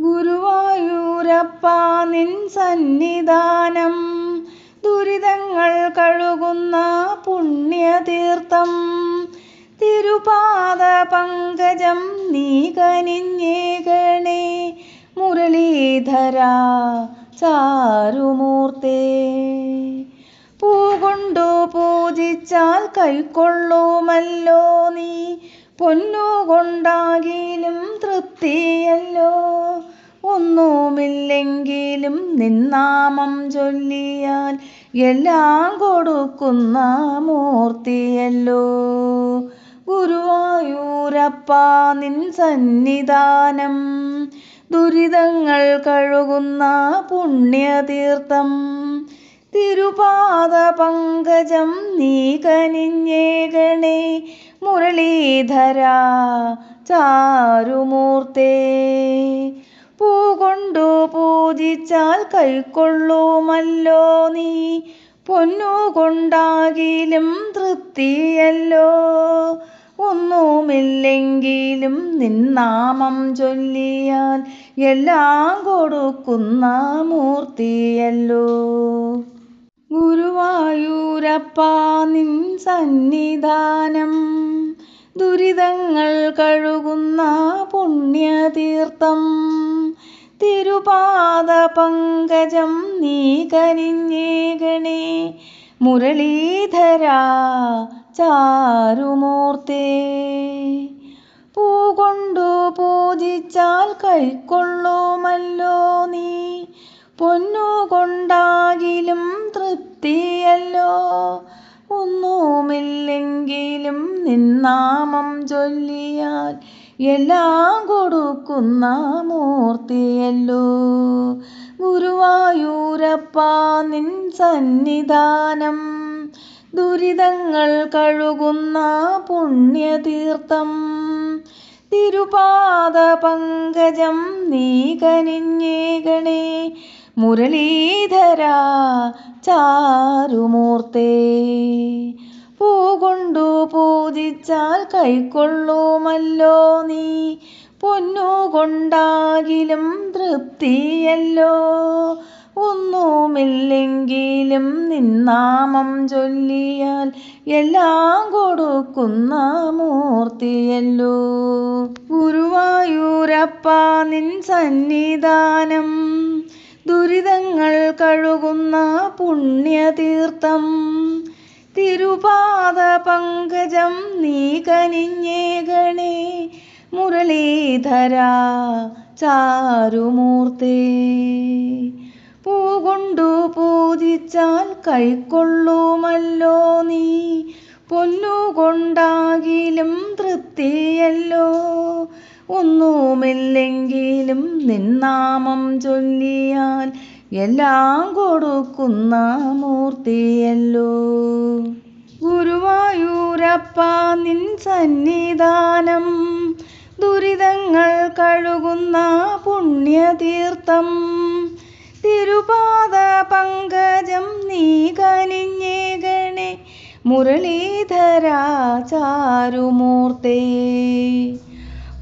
ഗുരുവായൂരപ്പാ നിൻ സന്നിധാനം ദുരിതങ്ങൾ കഴുകുന്ന പുണ്യതീർത്ഥം. തിരുപാദ പങ്കജം നീ കനിഞ്ഞേകണേ മുരളീധരാ ചാരുമൂർത്തേ. പൂകൊണ്ടു പൂജിച്ചാൽ കൈക്കൊള്ളുമല്ലോ നീ, പൊന്നുകൊണ്ടാകിലും തൃപ്തിയല്ലോ. ഒന്നുമില്ലെങ്കിലും നിന്നാമം ചൊല്ലിയാൽ എല്ലാം കൊടുക്കുന്ന മൂർത്തിയല്ലോ. ഗുരുവായൂരപ്പാ നിൻ സന്നിധാനം ദുരിതങ്ങൾ കഴുകുന്ന പുണ്യതീർത്ഥം. തിരുപാദ പങ്കജം നീ കനിഞ്ഞേകണേ മുരളീധരാ ചാരുമൂർത്തേ. പൂകൊണ്ടു പൂജിച്ചാൽ കൈക്കൊള്ളുമല്ലോ നീ, പൊന്നുകൊണ്ടാകിലും തൃപ്തിയല്ലോ. ഒന്നുമില്ലെങ്കിലും നിന്നാമം ചൊല്ലിയാൽ എല്ലാം കൊടുക്കുന്ന മൂർത്തിയല്ലോ. ഗുരുവായൂരപ്പാ നിൻ സന്നിധാനം ദുരിതങ്ങൾ കഴുകുന്ന പുണ്യതീർത്ഥം. തിരുപാദ പങ്കജം നീ കനിഞ്ഞേകണേ മുരളീധരാ ചാരുമൂർത്തേ. പൂകൊണ്ടു പൂജിച്ചാൽ കൈക്കൊള്ളുമല്ലോ നീ, പൊന്നുകൊണ്ടാകിലും തൃപ്തിയല്ലോ. ഒന്നുമില്ലെങ്കിലും നിന്നാമം ചൊല്ലിയാൽ എല്ലാം കൊടുക്കുന്ന മൂർത്തിയല്ലോ. ഗുരുവായൂരപ്പാ നിൻ സന്നിധാനം ദുരിതങ്ങൾ കഴുകുന്ന പുണ്യതീർത്ഥം. തിരുപാദ പങ്കജം നീ കനിഞ്ഞേകണേ മുരളീധരാ ചാരുമൂർത്തേ. പൂകൊണ്ടു പൂജിച്ചാൽ കൈക്കൊള്ളുമല്ലോ നീ, പൊന്നുകൊണ്ടാകിലും തൃപ്തിയല്ലോ. ഒന്നുമില്ലെങ്കിലും നിന്നാമം ചൊല്ലിയാൽ എല്ലാം കൊടുക്കുന്ന മൂർത്തിയല്ലോ. ഗുരുവായൂരപ്പാ നിൻ സന്നിധാനം ദുരിതങ്ങൾ കഴുകുന്ന പുണ്യതീർത്ഥം. തിരുപാദ പങ്കജം നീ കനിഞ്ഞേകണേ മുരളീധരാ ചാരുമൂർത്തേ. പൂകൊണ്ടു പൂജിച്ചാൽ കൈക്കൊള്ളുമല്ലോ നീ, പൊന്നുകൊണ്ടാകിലും തൃപ്തിയല്ലോ. ഒന്നുമില്ലെങ്കിലും നിന്നാമം ചൊല്ലിയാൽ എല്ലാം കൊടുക്കുന്ന മൂർത്തിയല്ലോ. ഗുരുവായൂരപ്പാ നിൻ സന്നിധാനം ദുരിതങ്ങൾ കഴുകുന്ന പുണ്യതീർത്ഥം. തിരുപാദ പങ്കജം നീ കനിഞ്ഞേകണേ മുരളീധരാ ചാരുമൂർത്തേ.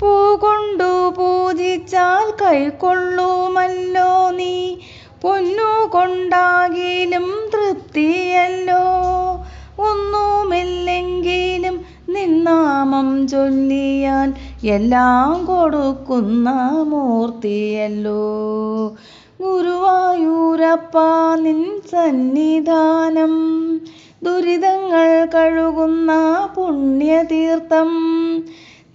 പൂകൊണ്ടു പൂജിച്ചാൽ കൈക്കൊള്ളുമല്ലോ നീ, പൊന്നുകൊണ്ടാകിലും തൃപ്തിയല്ലോ. ഒന്നുമില്ലെങ്കിലും നിന്നാമം ചൊല്ലിയാൽ എല്ലാം കൊടുക്കുന്ന മൂർത്തിയല്ലോ. ഗുരുവായൂരപ്പാ നിൻ സന്നിധാനം ദുരിതങ്ങൾ കഴുകുന്ന പുണ്യതീർത്ഥം.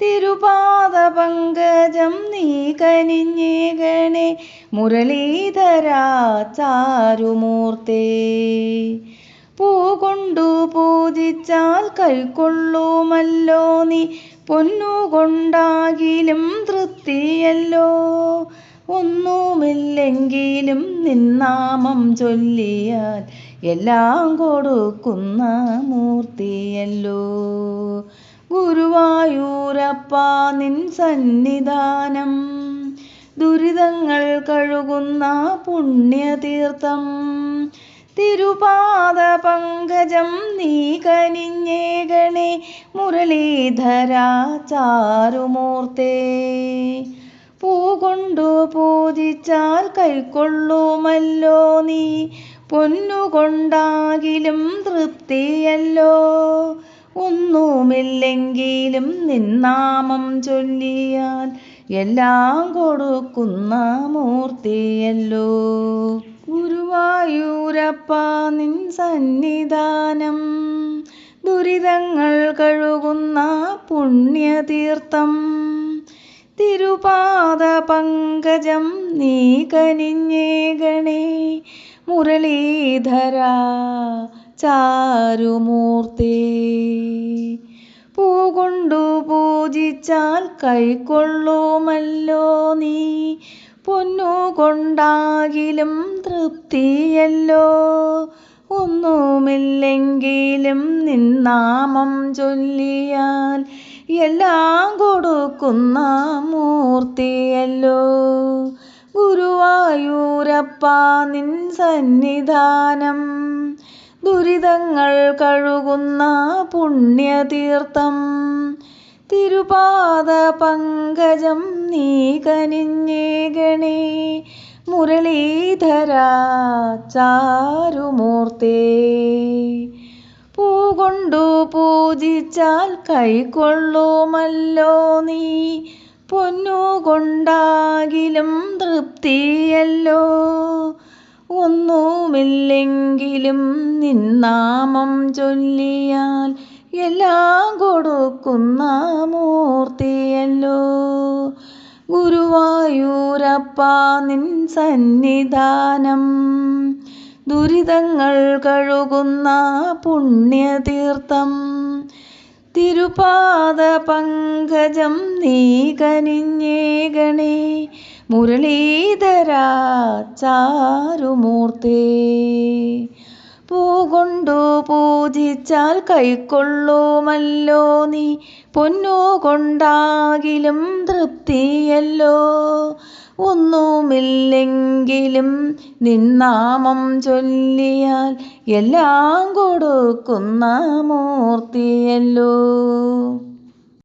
തിരുപാദ പങ്കജം നീ കനിഞ്ഞേകണേ മുരളീധരാ ചാരുമൂർത്തേ. പൂകൊണ്ടു പൂജിച്ചാൽ കൈക്കൊള്ളുമല്ലോ നീ, പൊന്നുകൊണ്ടാകിലും തൃപ്തിയല്ലോ. ഒന്നുമില്ലെങ്കിലും നിന്നാമം ചൊല്ലിയാൽ എല്ലാം കൊടുക്കുന്ന മൂർത്തിയല്ലോ. ഗുരുവായൂരപ്പാ നിൻ സന്നിധാനം ദുരിതങ്ങൾ കഴുകുന്ന പുണ്യതീർത്ഥം. തിരുപാദ പങ്കജം നീ കനിഞ്ഞേകണേ മുരളീധരാ ചാരുമൂർത്തേ. പൂകൊണ്ടു പൂജിച്ചാൽ കൈക്കൊള്ളുമല്ലോ നീ പൊന്നുകൊണ്ടാകിലും തൃപ്തിയല്ലോ. ഒന്നുമില്ലെങ്കിലും നിന്നാമം ചൊല്ലിയാൽ എല്ലാം കൊടുക്കുന്ന മൂർത്തിയല്ലോ. ഗുരുവായൂരപ്പ നിൻ സന്നിധാനം ദുരിതങ്ങൾ കഴുകുന്ന പുണ്യതീർത്ഥം. തിരുപാദ പങ്കജം നീ കനിഞ്ഞേകണേ മുരളീധര ചാരുമൂർത്തേ. പൂകൊണ്ടു പൂജിച്ചാൽ കൈക്കൊള്ളുമല്ലോ നീ പൊന്നുകൊണ്ടാകിലും തൃപ്തിയല്ലോ. ഒന്നുമില്ലെങ്കിലും നിന്നാമം ചൊല്ലിയാൽ എല്ലാം കൊടുക്കുന്ന മൂർത്തിയല്ലോ. ഗുരുവായൂരപ്പ നിൻ സന്നിധാനം ദുരിതങ്ങൾ കഴുകുന്ന പുണ്യതീർത്ഥം. തിരുപാദ പങ്കജം നീ കനിഞ്ഞേകണേ മുരളീധര ചാരുമൂർത്തേ. പൂകൊണ്ടു പൂജിച്ചാൽ കൈക്കൊള്ളുമല്ലോ നീ പൊന്നുകൊണ്ടാകിലും തൃപ്തിയല്ലോ. ഒന്നുമില്ലെങ്കിലും നിന്നാമം ചൊല്ലിയാൽ എല്ലാം കൊടുക്കുന്ന മൂർത്തിയല്ലോ. ഗുരുവായൂരപ്പ നിൻ സന്നിധാനം ദുരിതങ്ങൾ കഴുകുന്ന പുണ്യതീർത്ഥം. തിരുപാദ പങ്കജം നീ കനിഞ്ഞേകണേ മുരളീധര ചാരുമൂർത്തേ. പൂകൊണ്ടു പൂജിച്ചാൽ കൈക്കൊള്ളുമല്ലോ നീ പൊന്നുകൊണ്ടാകിലും തൃപ്തിയല്ലോ. ഒന്നുമില്ലെങ്കിലും നിന്നാമം ചൊല്ലിയാൽ എല്ലാം കൊടുക്കുന്ന മൂർത്തിയല്ലോ.